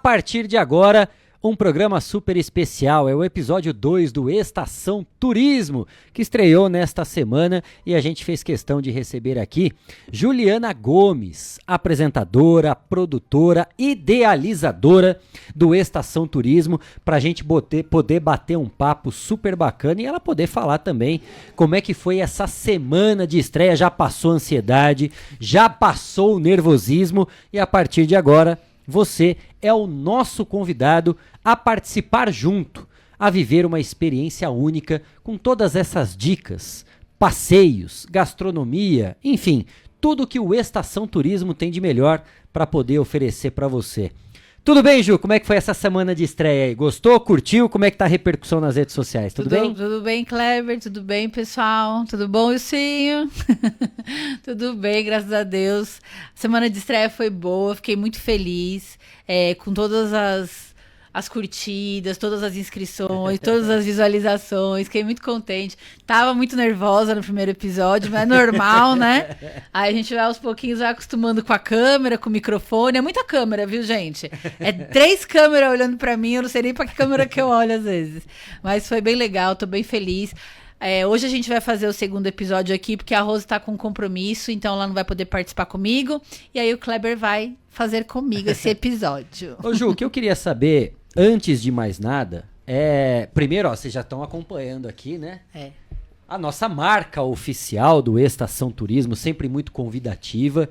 partir de agora, um programa super especial, é o episódio 2 do Estação Turismo, que estreou nesta semana e a gente fez questão de receber aqui Juliana Gomes, apresentadora, produtora, idealizadora do Estação Turismo, para a gente poder bater um papo super bacana e ela poder falar também como é que foi essa semana de estreia. Já passou a ansiedade, já passou o nervosismo e a partir de agora você é o nosso convidado a participar junto, a viver uma experiência única com todas essas dicas, passeios, gastronomia, enfim, tudo que o Estação Turismo tem de melhor para poder oferecer para você. Tudo bem, Ju? Como é que foi essa semana de estreia aí? Gostou? Curtiu? Como é que tá a repercussão nas redes sociais? Tudo bem? Tudo bem, Kleber? Tudo bem, pessoal? Tudo bom, Ilcinho? Tudo bem, graças a Deus. A semana de estreia foi boa, fiquei muito feliz, com todas as curtidas, todas as inscrições, todas as visualizações, fiquei muito contente. Tava muito nervosa no primeiro episódio, mas é normal, né? Aí a gente vai aos pouquinhos, vai acostumando com a câmera, com o microfone. É muita câmera, viu, gente? É 3 câmeras olhando pra mim, eu não sei nem pra que câmera que eu olho às vezes. Mas foi bem legal, tô bem feliz. Hoje a gente vai fazer o segundo episódio aqui, porque a Rose tá com um compromisso, então ela não vai poder participar comigo. E aí o Kleber vai fazer comigo esse episódio. Ô Ju, o que eu queria saber, antes de mais nada, primeiro, vocês já estão acompanhando aqui, né? A nossa marca oficial do Estação Turismo, sempre muito convidativa.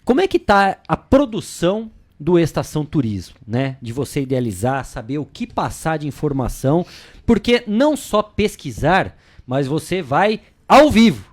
Como é que tá a produção do Estação Turismo, né? De você idealizar, saber o que passar de informação, porque não só pesquisar, mas você vai ao vivo.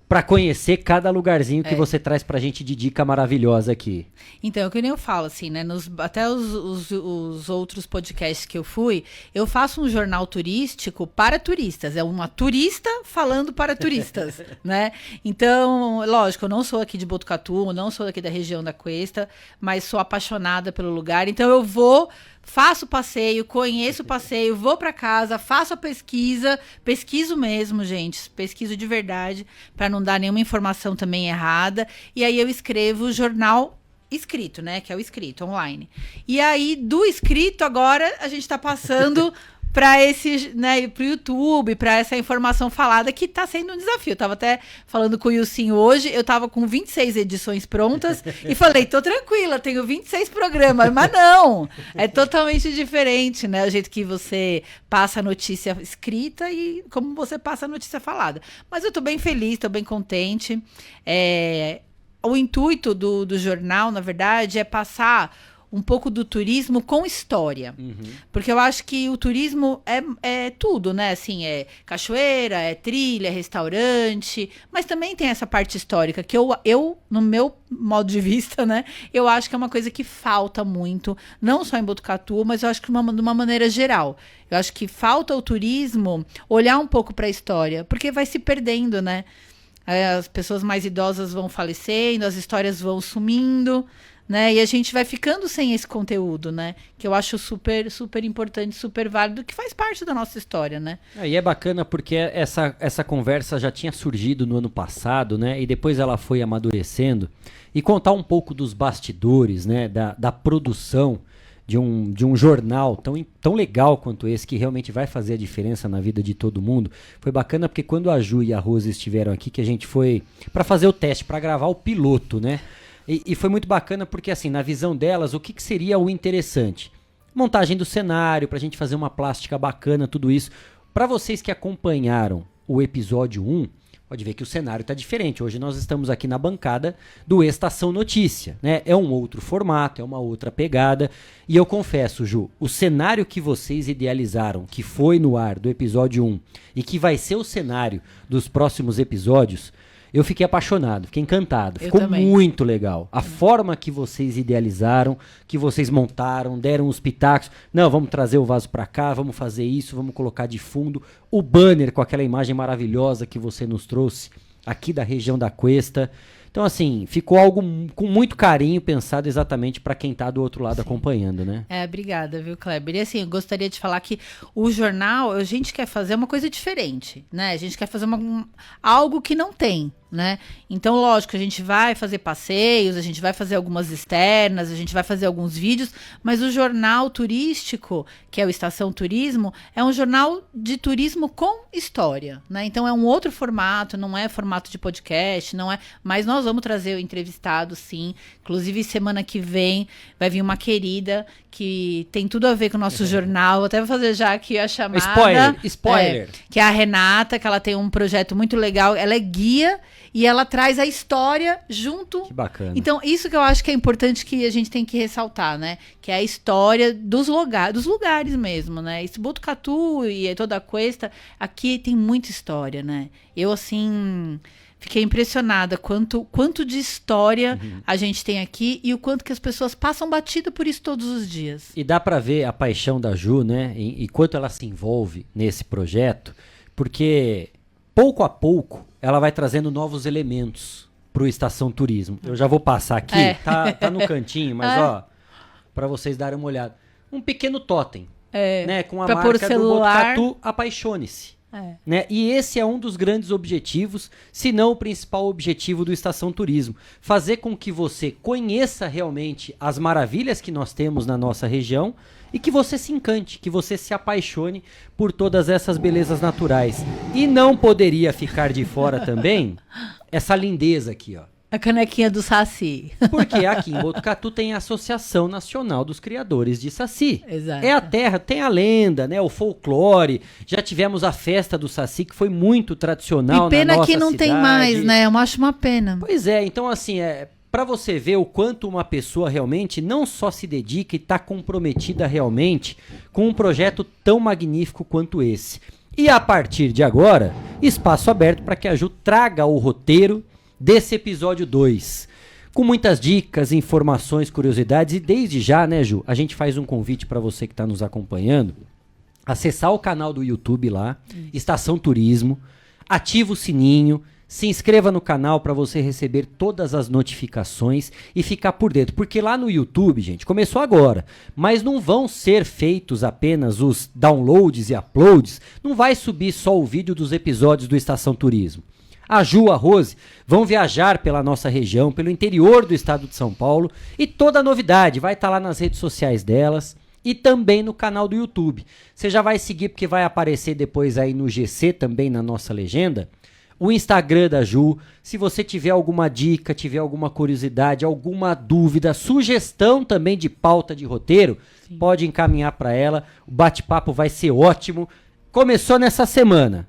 Para conhecer cada lugarzinho que você traz pra gente de dica maravilhosa aqui. Então, que nem eu falo, assim, né? Até os outros podcasts que eu fui, eu faço um jornal turístico para turistas. É uma turista falando para turistas, né? Então, lógico, eu não sou aqui de Botucatu, não sou aqui da região da Cuesta, mas sou apaixonada pelo lugar. Então, eu vou... Faço o passeio, conheço o passeio, vou para casa, faço a pesquisa, pesquiso mesmo, gente, pesquiso de verdade, para não dar nenhuma informação também errada. E aí eu escrevo o jornal escrito, né, que é o escrito online. E aí do escrito agora a gente tá passando para esse, né, pro YouTube, para essa informação falada que tá sendo um desafio. Eu tava até falando com o Ilcinho hoje, eu tava com 26 edições prontas e falei, tô tranquila, tenho 26 programas, mas não, é totalmente diferente, né, o jeito que você passa a notícia escrita e como você passa a notícia falada. Mas eu tô bem feliz, tô bem contente. O intuito do jornal, na verdade, é passar um pouco do turismo com história. Porque eu acho que o turismo é tudo, né? Assim, é cachoeira, é trilha, é restaurante, mas também tem essa parte histórica que eu, no meu modo de vista, né? Eu acho que é uma coisa que falta muito, não só em Botucatu, mas eu acho que de uma maneira geral. Eu acho que falta o turismo olhar um pouco para a história, porque vai se perdendo, né? As pessoas mais idosas vão falecendo, as histórias vão sumindo, né? E a gente vai ficando sem esse conteúdo, né? Que eu acho super, super importante, super válido, que faz parte da nossa história, né? E é bacana porque essa conversa já tinha surgido no ano passado, né? E depois ela foi amadurecendo. E contar um pouco dos bastidores, né? Da produção de um jornal tão legal quanto esse, que realmente vai fazer a diferença na vida de todo mundo. Foi bacana porque quando a Ju e a Rose estiveram aqui, que a gente foi para fazer o teste, para gravar o piloto, né? E foi muito bacana porque, assim, na visão delas, o que seria o interessante? Montagem do cenário, pra gente fazer uma plástica bacana, tudo isso. Pra vocês que acompanharam o episódio 1, pode ver que o cenário tá diferente. Hoje nós estamos aqui na bancada do Estação Notícia, né? É um outro formato, é uma outra pegada. E eu confesso, Ju, o cenário que vocês idealizaram, que foi no ar do episódio 1 e que vai ser o cenário dos próximos episódios, eu fiquei apaixonado, fiquei encantado. Ficou muito legal. A forma que vocês idealizaram, que vocês montaram, deram os pitacos. Não, vamos trazer o vaso pra cá, vamos fazer isso, vamos colocar de fundo o banner com aquela imagem maravilhosa que você nos trouxe aqui da região da Cuesta. Então, assim, ficou algo com muito carinho pensado exatamente para quem tá do outro lado acompanhando, né? Obrigada, viu, Kleber? E assim, eu gostaria de falar que o jornal, a gente quer fazer uma coisa diferente, né? A gente quer fazer algo que não tem. né? Então, lógico, a gente vai fazer passeios, a gente vai fazer algumas externas, a gente vai fazer alguns vídeos, mas o jornal turístico, que é o Estação Turismo, é um jornal de turismo com história, né? Então, é um outro formato, não é formato de podcast, não é, mas nós vamos trazer o entrevistado, sim. Inclusive, semana que vem vai vir uma querida que tem tudo a ver com o nosso jornal. Vou até vou fazer já aqui a chamada. Spoiler. Que é a Renata, que ela tem um projeto muito legal. Ela é guia e ela traz a história junto. Que bacana. Então, isso que eu acho que é importante, que a gente tem que ressaltar, né? Que é a história dos lugares mesmo, né? Esse Botucatu e toda a Cuesta, aqui tem muita história, né? Eu, assim, fiquei impressionada quanto de história a gente tem aqui e o quanto que as pessoas passam batida por isso todos os dias. E dá pra ver a paixão da Ju, né? E quanto ela se envolve nesse projeto, porque pouco a pouco ela vai trazendo novos elementos pro Estação Turismo. Eu já vou passar aqui, tá no cantinho, mas ó, pra vocês darem uma olhada. Um pequeno totem, né? Com a marca do Botucatu, apaixone-se. Né? E esse é um dos grandes objetivos, se não o principal objetivo do Estação Turismo. Fazer com que você conheça realmente as maravilhas que nós temos na nossa região e que você se encante, que você se apaixone por todas essas belezas naturais. E não poderia ficar de fora também essa lindeza aqui, ó. A canequinha do Saci. Porque aqui em Botucatu tem a Associação Nacional dos Criadores de Saci. Exato. É a terra, tem a lenda, né? O folclore. Já tivemos a festa do Saci, que foi muito tradicional na nossa cidade. E pena que não tem mais, né? Eu acho uma pena. Pois é, então assim, para você ver o quanto uma pessoa realmente não só se dedica e está comprometida realmente com um projeto tão magnífico quanto esse. E a partir de agora, espaço aberto para que a Ju traga o roteiro desse episódio 2, com muitas dicas, informações, curiosidades, e desde já, né, Ju, a gente faz um convite para você que está nos acompanhando, acessar o canal do YouTube lá, Estação Turismo, ativa o sininho, se inscreva no canal para você receber todas as notificações e ficar por dentro, porque lá no YouTube, gente, começou agora, mas não vão ser feitos apenas os downloads e uploads, não vai subir só o vídeo dos episódios do Estação Turismo. A Ju, a Rose, vão viajar pela nossa região, pelo interior do estado de São Paulo, e toda a novidade vai estar lá nas redes sociais delas e também no canal do YouTube. Você já vai seguir porque vai aparecer depois aí no GC também na nossa legenda, o Instagram da Ju. Se você tiver alguma dica, tiver alguma curiosidade, alguma dúvida, sugestão também de pauta de roteiro, pode encaminhar para ela. O bate-papo vai ser ótimo. Começou nessa semana.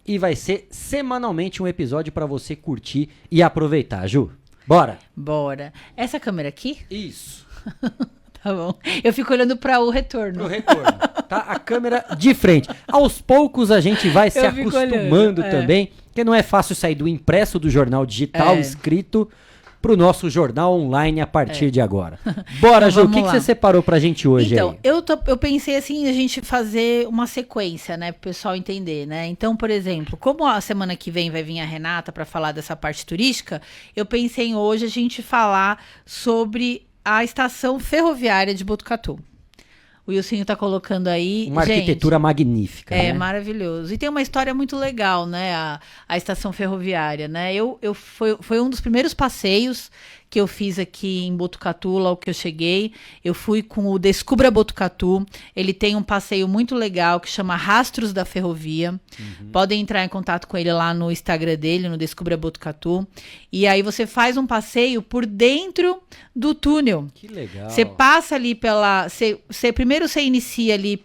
E vai ser semanalmente um episódio para você curtir e aproveitar, Ju. Bora? Bora. Essa câmera aqui? Isso. Tá bom. Eu fico olhando para o retorno. Pro retorno, tá? A câmera de frente. Aos poucos a gente vai se acostumando também, porque não é fácil sair do impresso do jornal digital escrito pro nosso jornal online a partir de agora. Bora, então, Ju, o que você separou pra gente hoje então, aí? Eu pensei assim, a gente fazer uma sequência, né, pro pessoal entender, né? Então, por exemplo, como a semana que vem vai vir a Renata para falar dessa parte turística, eu pensei em hoje a gente falar sobre a estação ferroviária de Botucatu. O Wilsinho tá colocando aí. Uma arquitetura magnífica, né? Maravilhoso. E tem uma história muito legal, né? A estação ferroviária, né? Foi um dos primeiros passeios que eu fiz aqui em Botucatu, logo que eu cheguei. Eu fui com o Descubra Botucatu. Ele tem um passeio muito legal que chama Rastros da Ferrovia. Podem entrar em contato com ele lá no Instagram dele, no Descubra Botucatu. E aí você faz um passeio por dentro do túnel. Que legal. Você passa ali pela... Primeiro você inicia ali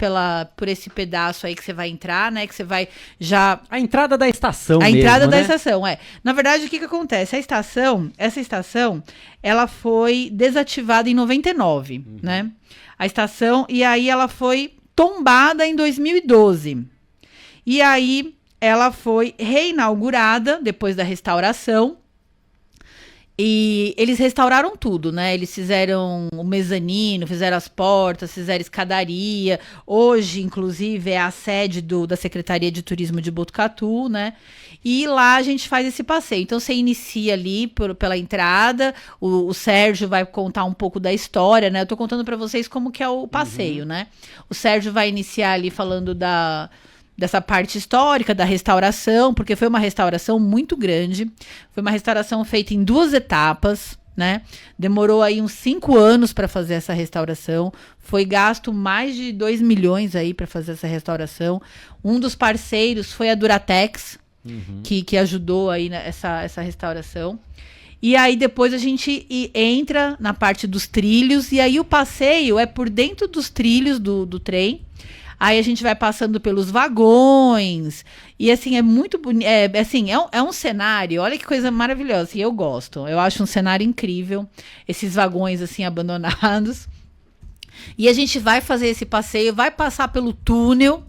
por esse pedaço aí que você vai entrar, né? Que você vai já... A entrada da estação mesmo, entrada da né? estação, Na verdade, o que acontece? Essa estação, ela foi desativada em 99, né? A estação, e aí ela foi tombada em 2012. E aí ela foi reinaugurada depois da restauração. E eles restauraram tudo, né? Eles fizeram o mezanino, fizeram as portas, fizeram escadaria. Hoje, inclusive, é a sede da Secretaria de Turismo de Botucatu, né? E lá a gente faz esse passeio. Então, você inicia ali pela entrada, o Sérgio vai contar um pouco da história, né? Eu tô contando para vocês como que é o passeio, né? O Sérgio vai iniciar ali falando dessa parte histórica da restauração, porque foi uma restauração muito grande. Foi uma restauração feita em 2 etapas, né? Demorou aí uns 5 anos para fazer essa restauração. Foi gasto mais de 2 milhões aí para fazer essa restauração. Um dos parceiros foi a Duratex, que ajudou aí essa restauração. E aí depois a gente entra na parte dos trilhos, e aí o passeio é por dentro dos trilhos do trem. Aí a gente vai passando pelos vagões, e assim, é muito bonito, é um cenário, olha que coisa maravilhosa, e eu gosto, eu acho um cenário incrível, esses vagões assim abandonados. E a gente vai fazer esse passeio, vai passar pelo túnel,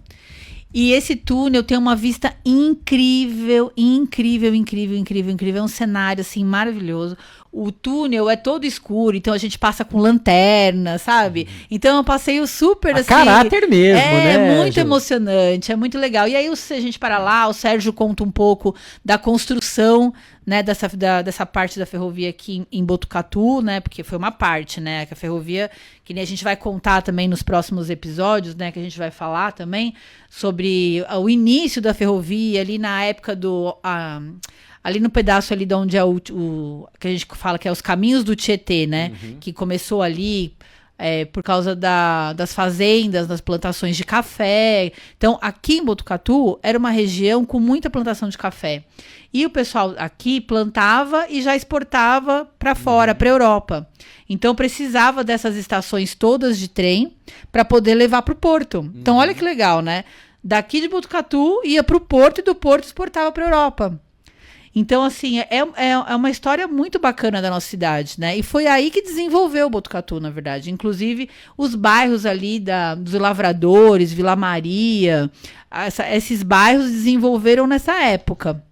e esse túnel tem uma vista incrível, incrível, incrível, incrível, incrível. É um cenário, assim, maravilhoso. O túnel é todo escuro, então a gente passa com lanterna, sabe? Então é um passeio super, assim... caráter mesmo, né? É muito emocionante, é muito legal. E aí a gente para lá, o Sérgio conta um pouco da construção, né, dessa parte da ferrovia aqui em Botucatu, né? Porque foi uma parte, né? Que a ferrovia, que nem a gente vai contar também nos próximos episódios, né? Que a gente vai falar também sobre o início da ferrovia ali na época ali no pedaço ali de onde é que a gente fala que é os caminhos do Tietê, né? Que começou ali por causa das fazendas, das plantações de café. Então, aqui em Botucatu era uma região com muita plantação de café. E o pessoal aqui plantava e já exportava para fora, para a Europa. Então, precisava dessas estações todas de trem para poder levar para o porto. Então, olha que legal, né? Daqui de Botucatu ia para o porto e do porto exportava para a Europa. Então, assim, é uma história muito bacana da nossa cidade, né? E foi aí que desenvolveu o Botucatu, na verdade. Inclusive, os bairros ali dos Lavradores, Vila Maria, esses bairros desenvolveram nessa época.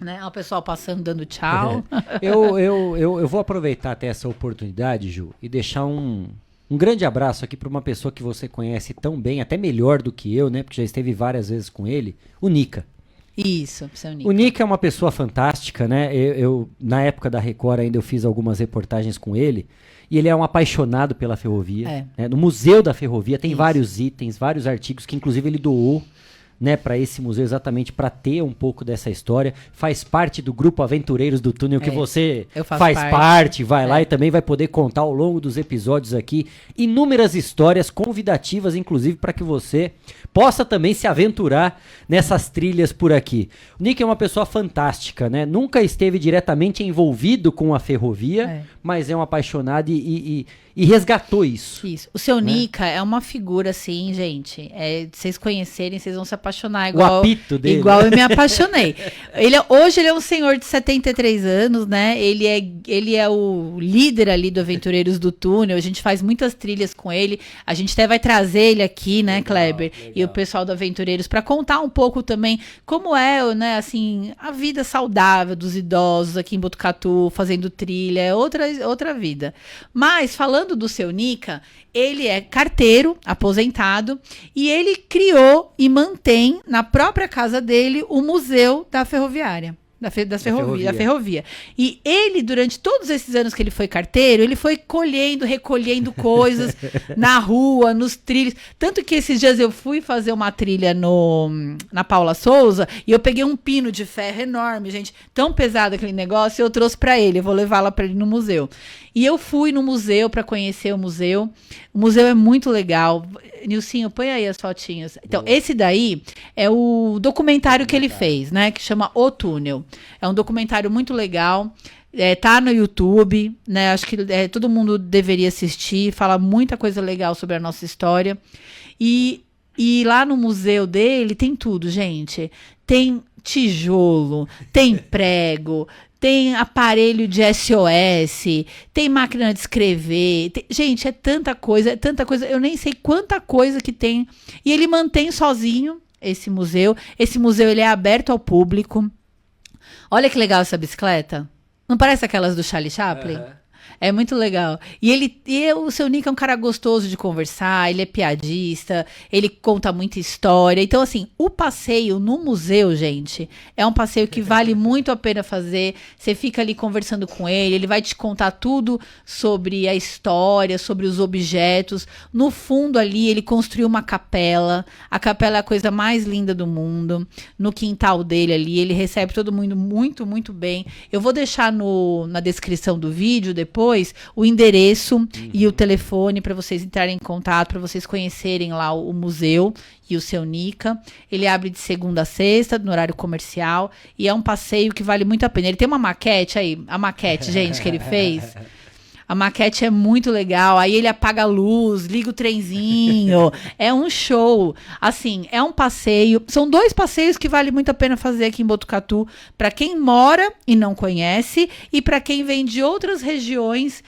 Né? O pessoal passando, dando tchau. Eu vou aproveitar até essa oportunidade, Ju, e deixar um grande abraço aqui para uma pessoa que você conhece tão bem, até melhor do que eu, né? Porque já esteve várias vezes com ele, o Nica. Isso, seu Nica. O Nica é uma pessoa fantástica, né? Na época da Record ainda eu fiz algumas reportagens com ele, e ele é um apaixonado pela ferrovia. Né? No Museu da Ferrovia tem vários itens, vários artigos que inclusive ele doou, né, para esse museu exatamente para ter um pouco dessa história. Faz parte do grupo Aventureiros do Túnel, que você faz parte, vai lá e também vai poder contar ao longo dos episódios aqui inúmeras histórias convidativas, inclusive para que você possa também se aventurar nessas trilhas por aqui. O Nick é uma pessoa fantástica, né? Nunca esteve diretamente envolvido com a ferrovia, mas é um apaixonado e resgatou isso. Isso. O seu Nica é uma figura assim, gente. Vocês conhecerem, vocês vão se apaixonar. Igual, o apito dele. Igual eu me apaixonei. Hoje ele é um senhor de 73 anos, né? Ele é o líder ali do Aventureiros do Túnel. A gente faz muitas trilhas com ele. A gente até vai trazer ele aqui, né, Kleber? Legal. E o pessoal do Aventureiros para contar um pouco também como é, né, assim, a vida saudável dos idosos aqui em Botucatu, fazendo trilha. É outra vida. Mas, falando do seu Nica, ele é carteiro, aposentado, e ele criou e mantém na própria casa dele o Museu da Ferroviária. Da ferrovia. E ele, durante todos esses anos que ele foi carteiro, ele foi recolhendo coisas na rua, nos trilhos. Tanto que esses dias eu fui fazer uma trilha na Paula Souza e eu peguei um pino de ferro enorme, gente, tão pesado aquele negócio, e eu trouxe para ele. Eu vou levar lá para ele no museu. E eu fui no museu para conhecer o museu. O museu é muito legal. Nilcinho, põe aí as fotinhas. Então, esse daí é o documentário que ele fez, né? Que chama O Túnel. É um documentário muito legal. Tá no YouTube, né? Acho que todo mundo deveria assistir. Fala muita coisa legal sobre a nossa história. E lá no museu dele tem tudo, gente. Tem tijolo, tem prego, tem aparelho de SOS, tem máquina de escrever. Gente, é tanta coisa. Eu nem sei quanta coisa que tem. E ele mantém sozinho esse museu. Esse museu ele é aberto ao público. Olha que legal essa bicicleta. Não parece aquelas do Charlie Chaplin? É muito legal. E o seu Nick é um cara gostoso de conversar, ele é piadista, ele conta muita história. Então, assim, o passeio no museu, gente, é um passeio que vale muito a pena fazer. Você fica ali conversando com ele vai te contar tudo sobre a história, sobre os objetos. No fundo ali, ele construiu uma capela. A capela é a coisa mais linda do mundo. No quintal dele ali, ele recebe todo mundo muito, muito bem. Eu vou deixar na descrição do vídeo depois o endereço e o telefone para vocês entrarem em contato, para vocês conhecerem lá o museu e o seu Nica. Ele abre de segunda a sexta, no horário comercial, e é um passeio que vale muito a pena. Ele tem uma maquete aí, a maquete, gente, que ele fez. A maquete é muito legal. Aí ele apaga a luz, liga o trenzinho. É um show. Assim, é um passeio. São 2 passeios que vale muito a pena fazer aqui em Botucatu. Para quem mora e não conhece. E para quem vem de outras regiões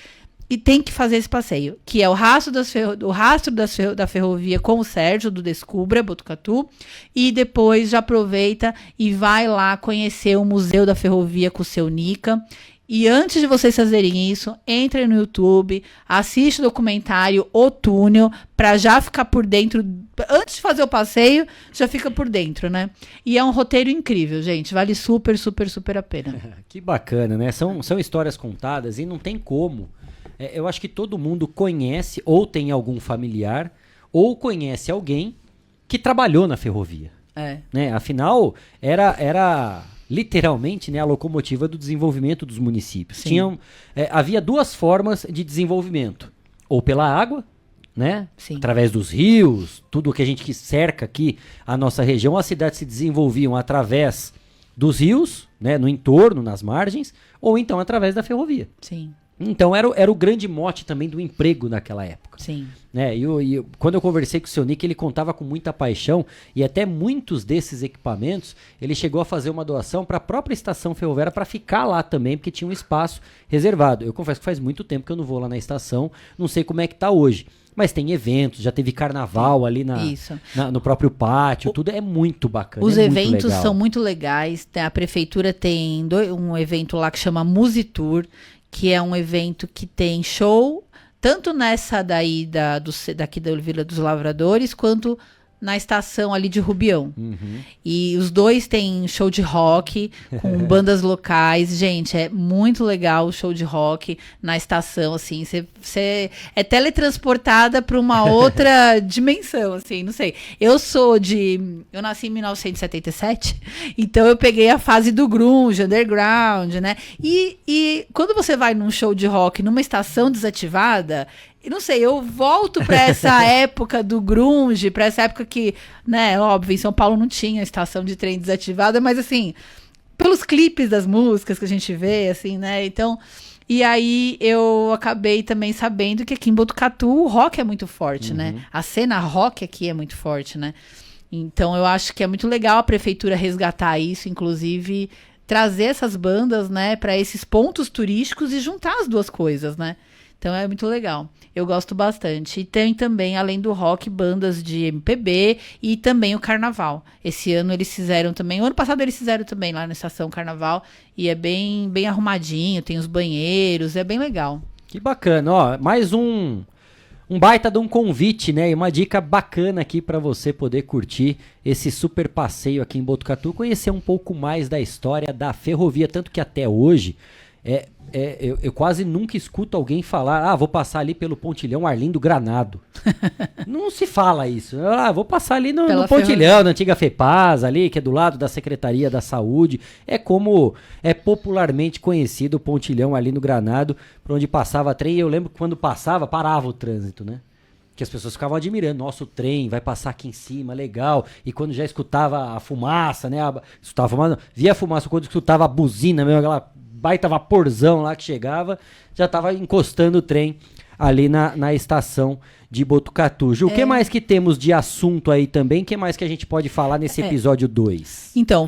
e tem que fazer esse passeio. Que é o rastro da ferrovia com o Sérgio, do Descubra, Botucatu. E depois já aproveita e vai lá conhecer o Museu da Ferrovia com o seu Nica. E antes de vocês fazerem isso, entrem no YouTube, assiste o documentário O Túnel, para já ficar por dentro. Antes de fazer o passeio, já fica por dentro, né? E é um roteiro incrível, gente. Vale super, super, super a pena. Que bacana, né? São histórias contadas e não tem como. Eu acho que todo mundo conhece, ou tem algum familiar, ou conhece alguém que trabalhou na ferrovia. Né? Afinal, era literalmente, né, a locomotiva do desenvolvimento dos municípios. Havia 2 formas de desenvolvimento. Ou pela água, né? Através dos rios, tudo que a gente cerca aqui, a nossa região, as cidades se desenvolviam através dos rios, né, no entorno, nas margens, ou então através da ferrovia. Então era o grande mote também do emprego naquela época. Né? E quando eu conversei com o seu Nick, ele contava com muita paixão, e até muitos desses equipamentos ele chegou a fazer uma doação para a própria estação ferroviária para ficar lá também, porque tinha um espaço reservado. Eu confesso que faz muito tempo que eu não vou lá na estação, não sei como é que tá hoje. Mas tem eventos, já teve carnaval ali no próprio pátio, tudo é muito bacana. Os eventos são muito legais. A prefeitura tem um evento lá que chama Musitur, que é um evento que tem show, tanto nessa daí daqui da Vila dos Lavradores, quanto na estação ali de Rubião. E os 2 têm show de rock, com bandas locais. Gente, é muito legal o show de rock na estação, assim. Você é teletransportada para uma outra dimensão, assim, não sei. Eu nasci em 1977, então eu peguei a fase do grunge, underground, né? E quando você vai num show de rock numa estação desativada, não sei, eu volto para essa época do grunge, para essa época que, né, óbvio, em São Paulo não tinha estação de trem desativada, mas assim, pelos clipes das músicas que a gente vê, assim, né, então, e aí eu acabei também sabendo que aqui em Botucatu o rock é muito forte, né, a cena rock aqui é muito forte, né, então eu acho que é muito legal a prefeitura resgatar isso, inclusive trazer essas bandas, né, para esses pontos turísticos e juntar as 2 coisas, né. Então é muito legal. Eu gosto bastante. E tem também, além do rock, bandas de MPB e também o carnaval. Esse ano eles fizeram também. O ano passado eles fizeram também lá na Estação Carnaval. E é bem, bem arrumadinho, tem os banheiros, é bem legal. Que bacana. Ó, mais um baita de um convite, né? E uma dica bacana aqui para você poder curtir esse super passeio aqui em Botucatu, conhecer um pouco mais da história da ferrovia, tanto que até hoje eu quase nunca escuto alguém falar, vou passar ali pelo Pontilhão Arlindo Granado. Não se fala isso. Vou passar ali no Pontilhão, na antiga FEPAS ali, que é do lado da Secretaria da Saúde. É como é popularmente conhecido o Pontilhão Arlindo Granado, por onde passava trem. E eu lembro que quando passava, parava o trânsito, né? Que as pessoas ficavam admirando, nossa, o trem vai passar aqui em cima, legal. E quando já escutava a fumaça, né? Escutava a fumaça, via a fumaça, quando escutava a buzina mesmo, aquela baita vaporzão lá que chegava, já estava encostando o trem ali na estação de Botucatu. Ju, o que mais que temos de assunto aí também? O que mais que a gente pode falar nesse episódio 2? Então,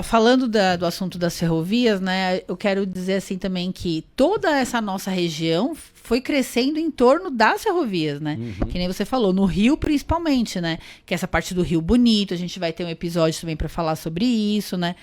falando do assunto das ferrovias, né, eu quero dizer assim também que toda essa nossa região foi crescendo em torno das ferrovias, né? Que nem você falou, no Rio principalmente, né? Que essa parte do Rio Bonito, a gente vai ter um episódio também para falar sobre isso, né?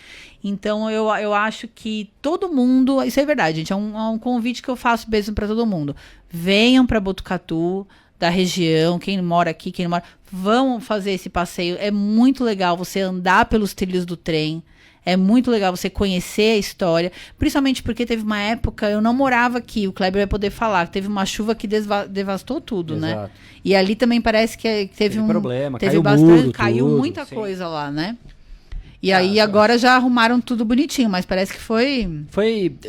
Então, eu acho que todo mundo... Isso é verdade, gente. É um convite que eu faço mesmo para todo mundo. Venham para Botucatu, da região, quem mora aqui, quem não mora... Vão fazer esse passeio. É muito legal você andar pelos trilhos do trem. É muito legal você conhecer a história, principalmente porque teve uma época, eu não morava aqui, o Kleber vai poder falar, que teve uma chuva que devastou tudo, né? E ali também parece que teve um problema, teve caiu bastante, muro, caiu tudo, muita sim. coisa lá, né? E aí agora já arrumaram tudo bonitinho, mas parece que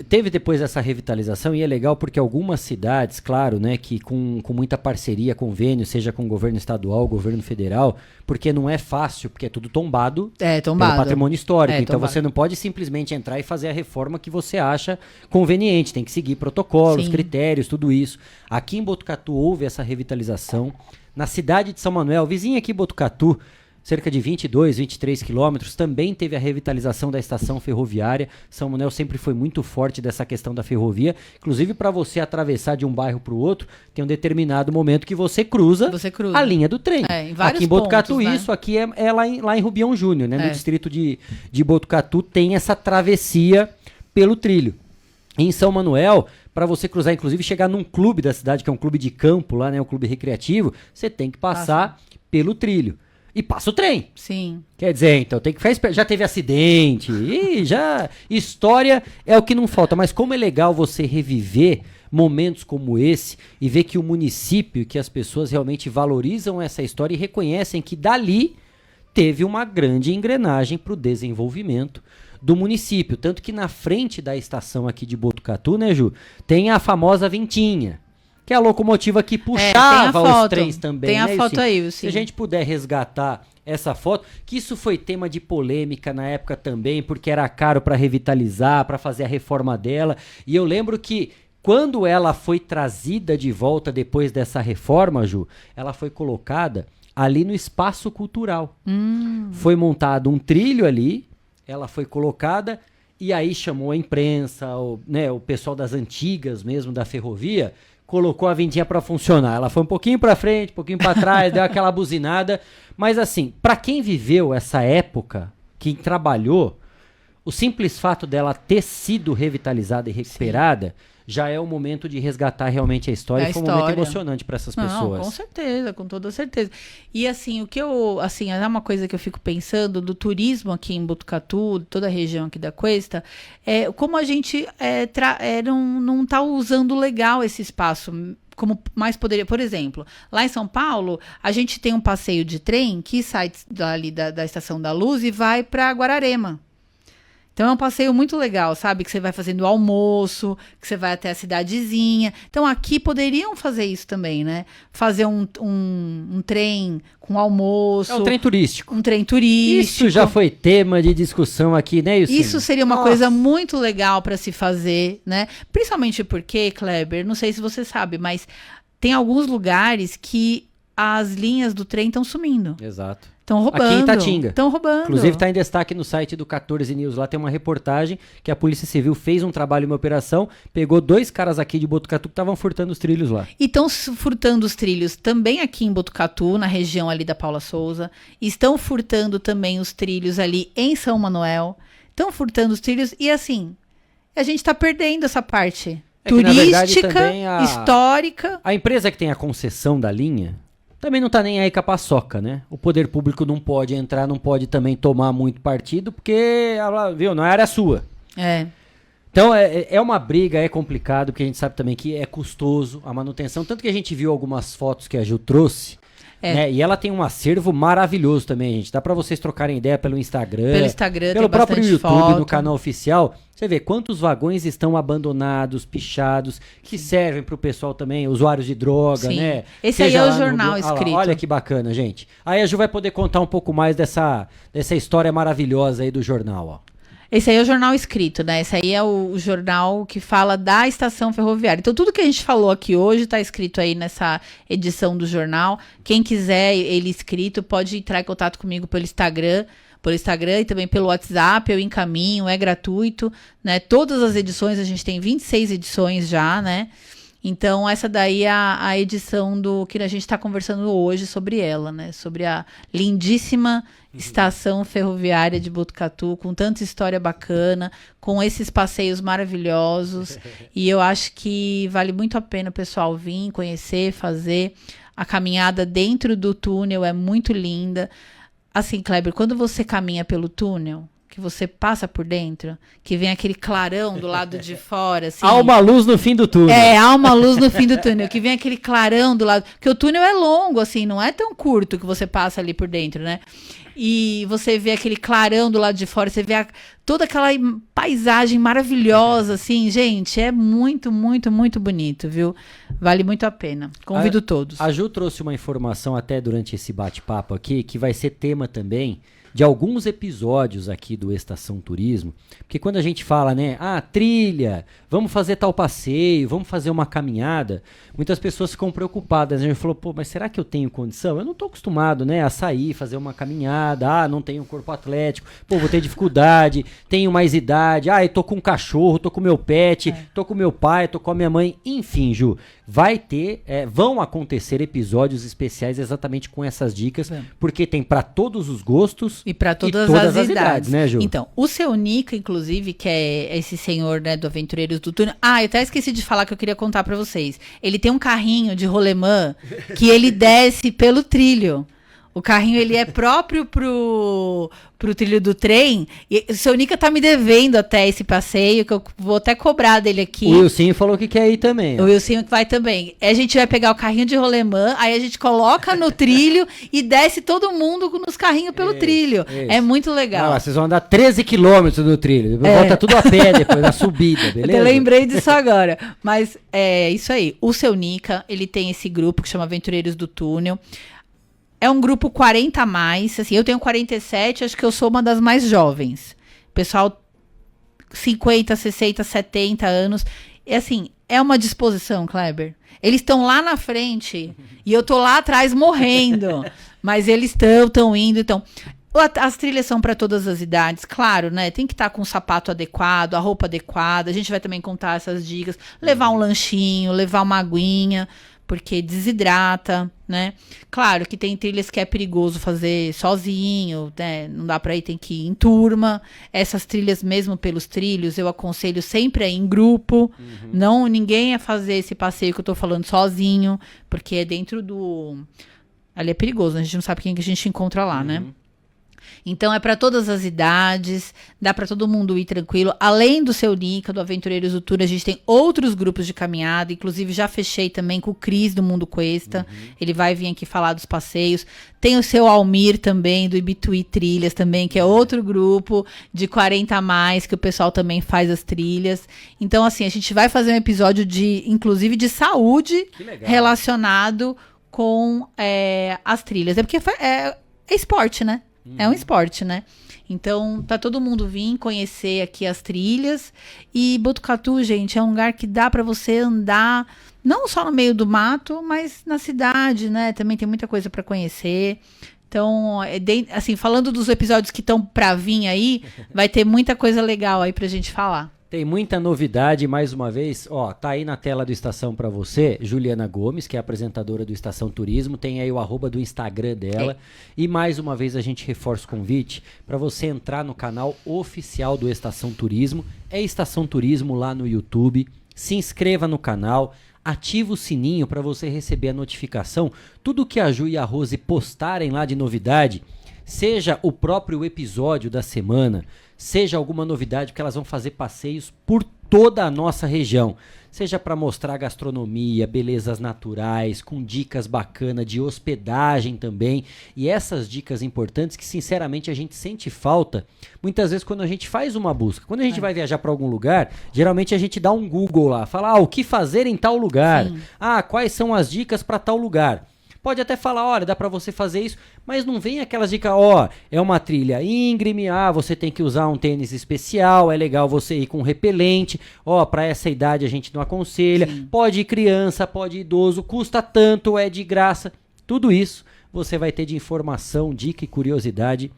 Teve depois essa revitalização e é legal porque algumas cidades, claro, né, que com muita parceria, convênio, seja com o governo estadual, governo federal, porque não é fácil, porque é tudo tombado, pelo patrimônio histórico. Então você não pode simplesmente entrar e fazer a reforma que você acha conveniente, tem que seguir protocolos, critérios, tudo isso. Aqui em Botucatu houve essa revitalização. Na cidade de São Manuel, vizinha aqui Botucatu, cerca de 22, 23 quilômetros, também teve a revitalização da estação ferroviária. São Manuel sempre foi muito forte dessa questão da ferrovia. Inclusive, para você atravessar de um bairro para o outro, tem um determinado momento que você cruza a linha do trem. Aqui em Botucatu, pontos, isso aqui é lá em Rubião Júnior, né? No distrito de Botucatu, tem essa travessia pelo trilho. Em São Manuel, para você cruzar, inclusive, chegar num clube da cidade, que é um clube de campo lá, né? Um clube recreativo, você tem que passar pelo trilho. E passa o trem. Sim. Quer dizer, então tem que ficar esperto. Já teve acidente, e já... História é o que não falta. Mas como é legal você reviver momentos como esse e ver que o município, que as pessoas realmente valorizam essa história e reconhecem que dali teve uma grande engrenagem para o desenvolvimento do município. Tanto que na frente da estação aqui de Botucatu, né, Ju, tem a famosa Vintinha, que é a locomotiva que puxava os trens também. Tem a foto aí, sim. Se a gente puder resgatar essa foto, que isso foi tema de polêmica na época também, porque era caro para revitalizar, para fazer a reforma dela. E eu lembro que quando ela foi trazida de volta depois dessa reforma, Ju, ela foi colocada ali no espaço cultural. Foi montado um trilho ali, ela foi colocada e aí chamou a imprensa, o pessoal das antigas mesmo, da ferrovia, colocou a Vintinha para funcionar. Ela foi um pouquinho para frente, um pouquinho para trás, deu aquela buzinada. Mas assim, para quem viveu essa época, quem trabalhou, o simples fato dela ter sido revitalizada e recuperada já é o momento de resgatar realmente a história. Foi um momento emocionante para essas pessoas. Com certeza, com toda certeza. E assim, é uma coisa que eu fico pensando do turismo aqui em Botucatu, toda a região aqui da Cuesta, como a gente não está usando legal esse espaço. Como mais poderia, por exemplo, lá em São Paulo, a gente tem um passeio de trem que sai dali da Estação da Luz e vai para Guararema. Então é um passeio muito legal, sabe? Que você vai fazendo almoço, que você vai até a cidadezinha. Então aqui poderiam fazer isso também, né? Fazer um trem com almoço. É um trem turístico. Um trem turístico. Isso já foi tema de discussão aqui, né, Ilcine? Isso seria uma coisa muito legal para se fazer, né? Principalmente porque, Kleber, não sei se você sabe, mas tem alguns lugares que as linhas do trem estão sumindo. Exato. Estão roubando. Aqui em Itatinga. Estão roubando. Inclusive está em destaque no site do 14 News. Lá tem uma reportagem que a Polícia Civil fez um trabalho, uma operação, pegou 2 caras aqui de Botucatu que estavam furtando os trilhos lá. E estão furtando os trilhos também aqui em Botucatu, na região ali da Paula Souza. Estão furtando também os trilhos ali em São Manuel. Estão furtando os trilhos e assim, a gente está perdendo essa parte turística, verdade, histórica. A empresa que tem a concessão da linha também não tá nem aí com a paçoca, né? O poder público não pode entrar, não pode também tomar muito partido, porque, viu, não é área sua. Então é uma briga, é complicado, porque a gente sabe também que é custoso a manutenção. Tanto que a gente viu algumas fotos que a Ju trouxe, né? E ela tem um acervo maravilhoso também, gente. Dá pra vocês trocarem ideia pelo Instagram. Pelo próprio YouTube, foto. No canal oficial. Você vê quantos vagões estão abandonados, pichados, que servem pro pessoal também, usuários de droga, né? Esse aí é o jornal escrito. Olha que bacana, gente. Aí a Ju vai poder contar um pouco mais dessa história maravilhosa aí do jornal, ó. Esse aí é o jornal escrito, né? Esse aí é o jornal que fala da estação ferroviária. Então, tudo que a gente falou aqui hoje está escrito aí nessa edição do jornal. Quem quiser ele escrito pode entrar em contato comigo pelo Instagram e também pelo WhatsApp, eu encaminho, é gratuito, né? Todas as edições, a gente tem 26 edições já, né? Então, essa daí é a edição do que a gente está conversando hoje sobre ela, né? Sobre a lindíssima estação ferroviária de Botucatu, com tanta história bacana, com esses passeios maravilhosos. E eu acho que vale muito a pena o pessoal vir, conhecer, fazer. A caminhada dentro do túnel é muito linda. Assim, Kleber, quando você caminha pelo túnel, que você passa por dentro, que vem aquele clarão do lado de fora, assim. Há uma luz no fim do túnel. Há uma luz no fim do túnel, que vem aquele clarão do lado, porque o túnel é longo, assim, não é tão curto que você passa ali por dentro, né? E você vê aquele clarão do lado de fora, você vê toda aquela paisagem maravilhosa, assim, gente, é muito, muito, muito bonito, viu? Vale muito a pena. Convido todos. A Ju trouxe uma informação até durante esse bate-papo aqui, que vai ser tema também de alguns episódios aqui do Estação Turismo, porque quando a gente fala, né, trilha, vamos fazer tal passeio, vamos fazer uma caminhada, muitas pessoas ficam preocupadas, a gente falou, pô, mas será que eu tenho condição? Eu não tô acostumado, né, a sair, fazer uma caminhada, não tenho um corpo atlético, pô, vou ter dificuldade, tenho mais idade, eu tô com um cachorro, tô com meu pet, tô com meu pai, tô com a minha mãe, enfim, Ju, vão acontecer episódios especiais exatamente com essas dicas, porque tem para todos os gostos e para todas as idades, né, Ju? Então, o seu Nica, inclusive, que é esse senhor, né, do Aventureiros do Túnel. Eu até esqueci de falar que eu queria contar para vocês. Ele tem um carrinho de rolemã que ele desce pelo trilho. O carrinho, ele é próprio pro trilho do trem. E o seu Nica tá me devendo até esse passeio, que eu vou até cobrar dele aqui. O Wilson falou que quer ir também. O Wilson vai também. A gente vai pegar o carrinho de rolemã, aí a gente coloca no trilho e desce todo mundo nos carrinhos pelo trilho. É muito legal. Vocês vão andar 13 quilômetros no trilho. Volta tudo a pé depois, na subida, beleza? Eu lembrei disso agora. Mas é isso aí. O seu Nica, ele tem esse grupo que chama Aventureiros do Túnel. É um grupo 40 a mais, assim, eu tenho 47, acho que eu sou uma das mais jovens. Pessoal 50, 60, 70 anos. E assim, é uma disposição, Kleber. Eles estão lá na frente e eu tô lá atrás morrendo. Mas eles estão indo, então... As trilhas são para todas as idades, claro, né? Tem que estar com o sapato adequado, a roupa adequada. A gente vai também contar essas dicas. Levar um lanchinho, levar uma aguinha, porque desidrata, né? Claro que tem trilhas que é perigoso fazer sozinho, né? Não dá para ir, tem que ir em turma. Essas trilhas, mesmo pelos trilhos, eu aconselho sempre a ir em grupo. Não, ninguém a fazer esse passeio que eu tô falando sozinho, porque é dentro do... Ali é perigoso, a gente não sabe quem que a gente encontra lá, né? Então é para todas as idades, dá para todo mundo ir tranquilo. Além do seu Nica, do Aventureiros do Tour, a gente tem outros grupos de caminhada, inclusive já fechei também com o Cris do Mundo Cuesta. Ele vai vir aqui falar dos passeios. Tem o seu Almir também, do Ibituí Trilhas também, que é outro grupo de 40 a mais, que o pessoal também faz as trilhas. Então, assim, a gente vai fazer um episódio inclusive de saúde relacionado com as trilhas. É porque é esporte, né? É um esporte, né? Então, tá todo mundo vir conhecer aqui as trilhas. E Botucatu, gente, é um lugar que dá para você andar, não só no meio do mato, mas na cidade, né? Também tem muita coisa para conhecer. Então, assim, falando dos episódios que estão para vir aí, vai ter muita coisa legal aí pra gente falar. Tem muita novidade, mais uma vez, tá aí na tela do Estação para você, Juliana Gomes, que é apresentadora do Estação Turismo, tem aí o @ do Instagram dela, e mais uma vez a gente reforça o convite para você entrar no canal oficial do Estação Turismo, é Estação Turismo lá no YouTube, se inscreva no canal, ativa o sininho para você receber a notificação, tudo que a Ju e a Rose postarem lá de novidade, seja o próprio episódio da semana, seja alguma novidade, porque elas vão fazer passeios por toda a nossa região. Seja para mostrar gastronomia, belezas naturais, com dicas bacanas de hospedagem também. E essas dicas importantes que, sinceramente, a gente sente falta muitas vezes quando a gente faz uma busca. Quando a gente vai viajar para algum lugar, geralmente a gente dá um Google lá, fala o que fazer em tal lugar. Quais são as dicas para tal lugar. pode até falar, olha, dá pra você fazer isso, mas não vem aquelas dicas, ó, é uma trilha íngreme, você tem que usar um tênis especial, é legal você ir com repelente, ó, pra essa idade a gente não aconselha, pode ir criança, pode ir idoso, custa tanto, é de graça, tudo isso você vai ter de informação, dica e curiosidade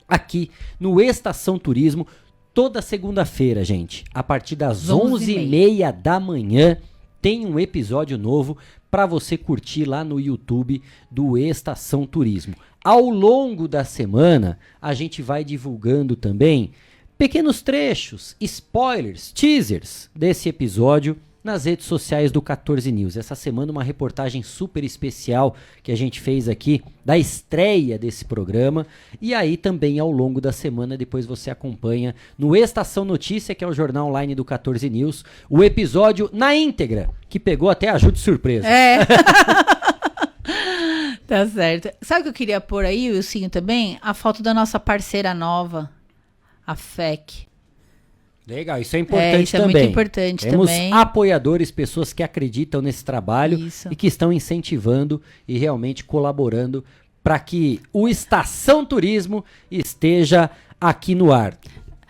aqui no Estação Turismo, toda segunda-feira, gente, a partir das 11h30 da manhã, tem um episódio novo para você curtir lá no YouTube do Estação Turismo. Ao longo da semana, a gente vai divulgando também pequenos trechos, spoilers, teasers desse episódio nas redes sociais do 14 News. Essa semana uma reportagem super especial que a gente fez aqui da estreia desse programa, e aí também ao longo da semana depois você acompanha no Estação Notícia, que é o jornal online do 14 News, o episódio na íntegra, que pegou até a Ju de surpresa. Tá certo. Sabe o que eu queria pôr aí, Wilsinho, também? A foto da nossa parceira nova, a FEC. Legal, isso é importante isso também. É muito importante Temos também. apoiadores, pessoas que acreditam nesse trabalho Isso. e que estão incentivando e realmente colaborando para que o Estação Turismo esteja aqui no ar.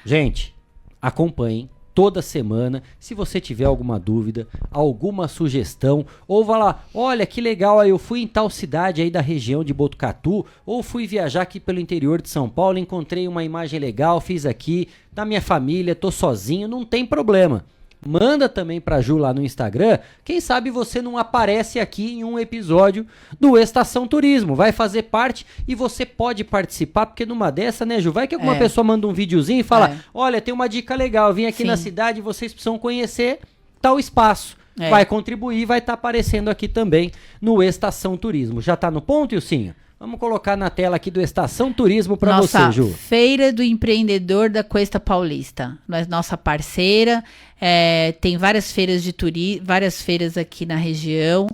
Gente, acompanhem toda semana. Se você tiver alguma dúvida, alguma sugestão, ou vá lá, olha que legal, eu fui em tal cidade aí da região de Botucatu, ou fui viajar aqui pelo interior de São Paulo, encontrei uma imagem legal, fiz aqui, da minha família, tô sozinho, não tem problema. Manda também pra Ju lá no Instagram, quem sabe você não aparece aqui em um episódio do Estação Turismo, vai fazer parte e você pode participar, porque numa dessa, né, Ju, vai que alguma pessoa manda um videozinho e fala, olha, tem uma dica legal, eu vim aqui na cidade, vocês precisam conhecer tal espaço. Vai contribuir, vai estar aparecendo aqui também no Estação Turismo. Já tá no ponto, Ilcinho? Vamos colocar na tela aqui do Estação Turismo para você, Ju. Feira do Empreendedor da Cuesta Paulista. Nossa parceira. Tem várias feiras várias feiras aqui na região,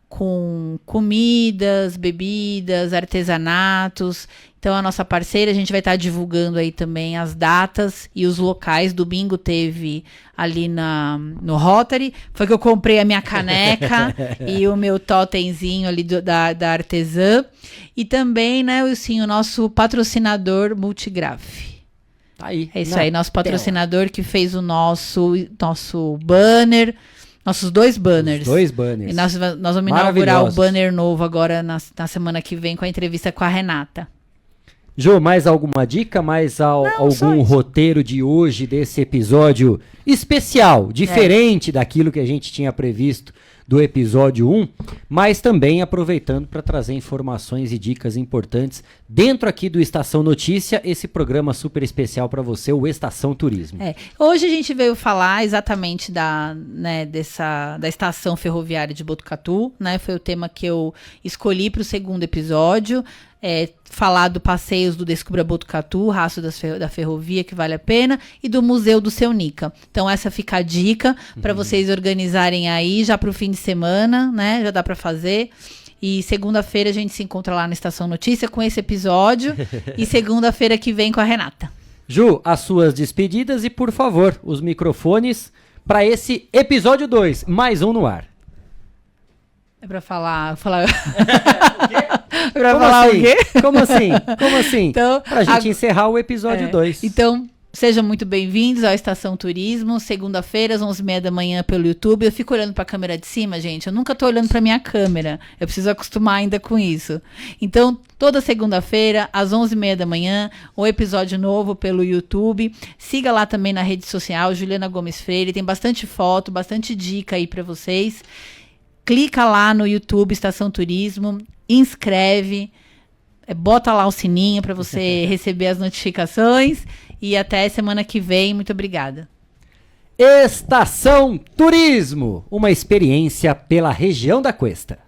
com comidas, bebidas, artesanatos. Então, a nossa parceira, a gente vai estar divulgando aí também as datas e os locais. Domingo teve ali no Rotary. Foi que eu comprei a minha caneca e o meu totemzinho ali da artesã. E também, né, Wilson, o nosso patrocinador Multigraf. Tá aí. É isso aí, nosso patrocinador que fez o nosso banner. Nossos 2 banners. Os 2 banners. E nós vamos inaugurar o banner novo agora na semana que vem com a entrevista com a Renata. Jô, mais alguma dica? Mais algum roteiro de hoje desse episódio especial, diferente daquilo que a gente tinha previsto do episódio 1, mas também aproveitando para trazer informações e dicas importantes dentro aqui do Estação Notícia, esse programa super especial para você, o Estação Turismo. Hoje a gente veio falar exatamente da estação ferroviária de Botucatu, né? Foi o tema que eu escolhi para o segundo episódio. Falar do Passeios do Descubra Botucatu, Rastro da Ferrovia, que vale a pena, e do Museu do Seu Nica. Então essa fica a dica para vocês organizarem aí já para o fim de semana, né? Já dá para fazer. E segunda-feira a gente se encontra lá na Estação Notícia com esse episódio e segunda-feira que vem com a Renata. Ju, as suas despedidas e, por favor, os microfones para esse episódio 2, mais um no ar. É pra falar... pra Como falar assim? o quê? Como assim? Como assim? Então, pra gente encerrar o episódio 2. Então, sejam muito bem-vindos ao Estação Turismo, segunda-feira, às 11h30 da manhã pelo YouTube. Eu fico olhando pra câmera de cima, gente. Eu nunca tô olhando pra minha câmera. Eu preciso acostumar ainda com isso. Então, toda segunda-feira, às 11h30 da manhã, um episódio novo pelo YouTube. Siga lá também na rede social, Juliana Gomes Freire. Tem bastante foto, bastante dica aí pra vocês. Clica lá no YouTube, Estação Turismo, inscreve, bota lá o sininho para você receber as notificações e até semana que vem. Muito obrigada. Estação Turismo, uma experiência pela região da Cuesta.